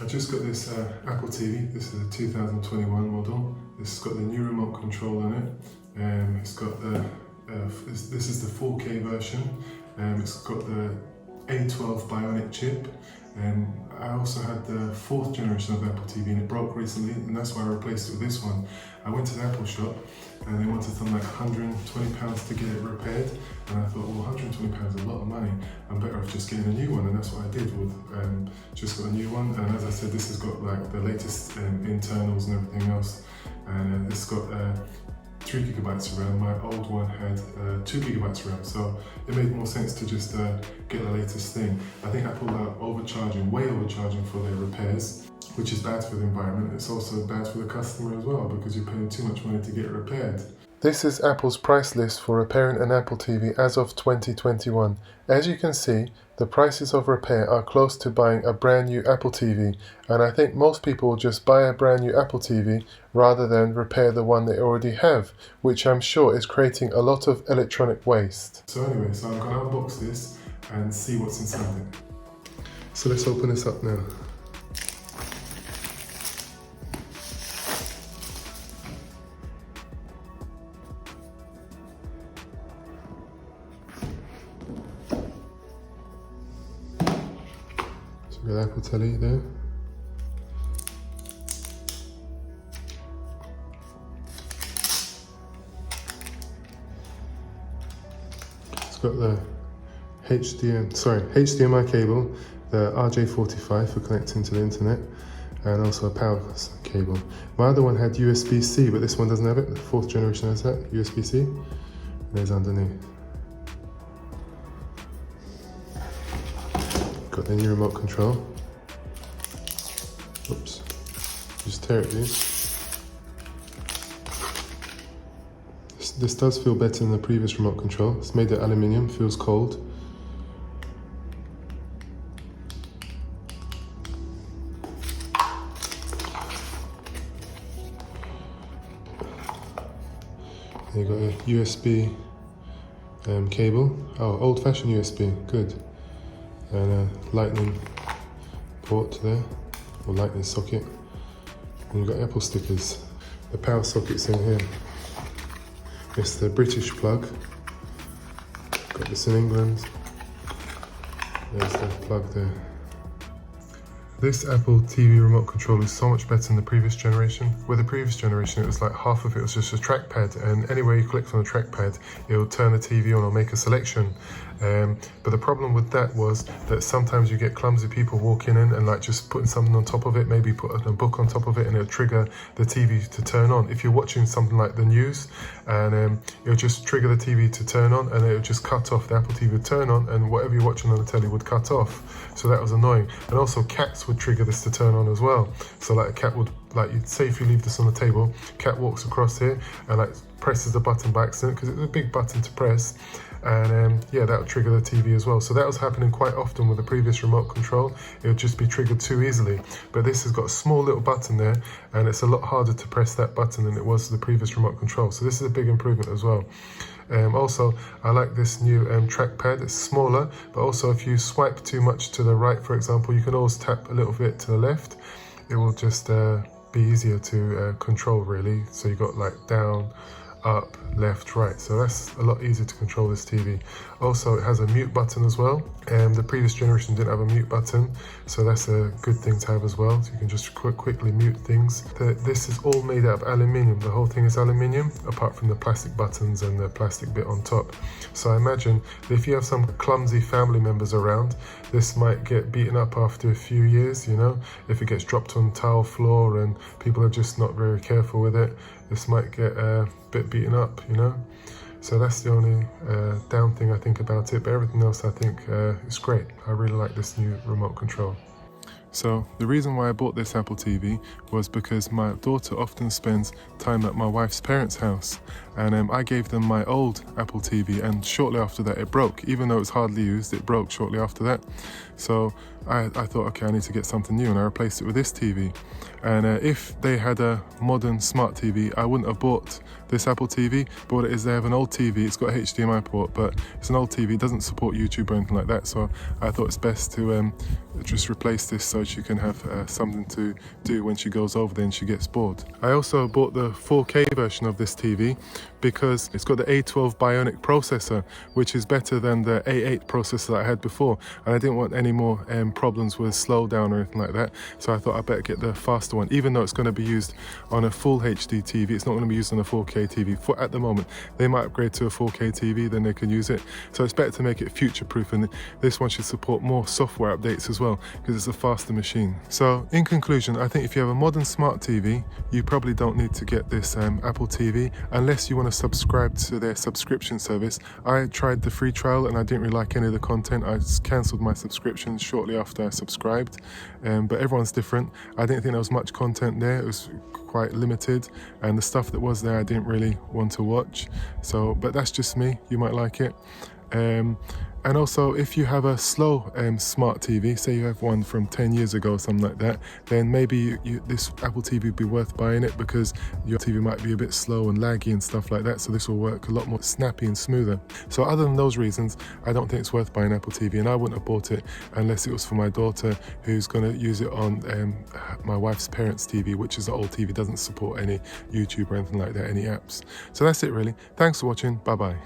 I just got this Apple TV. This is a 2021 model. This has got the new remote control on it. It's got the this is the 4K version. It's got the A12 Bionic chip. I also had the 4th generation of Apple TV and it broke recently, and that's why I replaced it with this one. I went to the Apple shop and they wanted something like £120 to get it repaired, and I thought, well, £120 is a lot of money. I'm better off just getting a new one, and that's what I did. With just got a new one, and as I said, this has got like the latest internals and everything else, and it's got 3 gigabytes of RAM. My old one had 2 gigabytes of RAM, so it made more sense to just get the latest thing. I think I pulled out way overcharging for their repairs, which is bad for the environment. It's also bad for the customer as well, because you're paying too much money to get it repaired. This is Apple's price list for repairing an Apple TV as of 2021. As you can see, the prices of repair are close to buying a brand new Apple TV, and I think most people will just buy a brand new Apple TV rather than repair the one they already have, which I'm sure is creating a lot of electronic waste. So anyway, I'm going to unbox this and see what's inside it. So let's open this up now. So we've got Apple Telly there. It's got the HDMI cable, the RJ45 for connecting to the internet, and also a power cable. My other one had USB-C, but this one doesn't have it. The 4th generation has that, USB-C. There's underneath. Got the new remote control. Oops. Just tear it, dude. This does feel better than the previous remote control. It's made of aluminium, feels cold. You got a USB cable. Oh, old-fashioned USB, good. And a lightning port there, or lightning socket. And you've got Apple stickers. The power socket's in here. It's the British plug. Got this in England. There's the plug there. This Apple TV remote control is so much better than the previous generation. With the previous generation, it was like half of it was just a trackpad, and anywhere you clicked on the trackpad, it would turn the TV on or make a selection. But the problem with that was that sometimes you get clumsy people walking in and like just putting something on top of it, maybe putting a book on top of it, and it'll trigger the TV to turn on. If you're watching something like the news, and it'll just trigger the TV to turn on, and it'll just cut off. The Apple TV would turn on, and whatever you're watching on the telly would cut off. So that was annoying. And also cats would trigger this to turn on as well. So like a cat would, like, you'd say if you leave this on the table, cat walks across here and like presses the button by accident, because it's a big button to press, and yeah, that would trigger the TV as well. So that was happening quite often with the previous remote control. It would just be triggered too easily. But this has got a small little button there, and it's a lot harder to press that button than it was the previous remote control. So this is a big improvement as well. Also, I like this new trackpad. It's smaller, but also if you swipe too much to the right, for example, you can always tap a little bit to the left. It will just be easier to control, really. So you got like down, up, left, right. So that's a lot easier to control this TV. Also, it has a mute button as well. The previous generation didn't have a mute button, so that's a good thing to have as well. So you can just quickly mute things. This is all made out of aluminium. The whole thing is aluminium, apart from the plastic buttons and the plastic bit on top. So I imagine that if you have some clumsy family members around, this might get beaten up after a few years, you know? If it gets dropped on tile floor and people are just not very careful with it, this might get a bit beaten up, you know? So that's the only down thing I think about it, but everything else I think is great. I really like this new remote control. So the reason why I bought this Apple TV was because my daughter often spends time at my wife's parents' house, and I gave them my old Apple TV, and shortly after that it broke. Even though it was hardly used, it broke shortly after that. So I thought, okay, I need to get something new, and I replaced it with this TV. And if they had a modern smart TV, I wouldn't have bought this Apple TV. But what it is, they have an old TV. It's got a HDMI port, but it's an old TV. It doesn't support YouTube or anything like that. So I thought it's best to just replace this so she can have something to do when she goes over there and she gets bored. I also bought the 4K version of this TV because it's got the A12 Bionic processor, which is better than the A8 processor that I had before, and I didn't want any more problems with slowdown or anything like that. So I thought I better get the faster one, even though it's going to be used on a full HD TV. It's not going to be used on a 4K TV for at the moment. They might upgrade to a 4K TV, then they can use it. So it's better to make it future-proof, and this one should support more software updates as well because it's a faster machine. So in conclusion, I think if you have a modern smart TV, you probably don't need to get this Apple TV unless you want to subscribe to their subscription service. I tried the free trial and I didn't really like any of the content. I just cancelled my subscription shortly after I subscribed, but everyone's different. I didn't think there was much content there. It was quite limited, and the stuff that was there I didn't really want to watch. So, but that's just me. You might like it. And also, if you have a slow smart TV, say you have one from 10 years ago or something like that, then maybe this Apple TV would be worth buying it because your TV might be a bit slow and laggy and stuff like that, so this will work a lot more snappy and smoother. So other than those reasons, I don't think it's worth buying Apple TV, and I wouldn't have bought it unless it was for my daughter, who's going to use it on my wife's parents' TV, which is an old TV, doesn't support any YouTube or anything like that, any apps. So that's it really. Thanks for watching. Bye bye.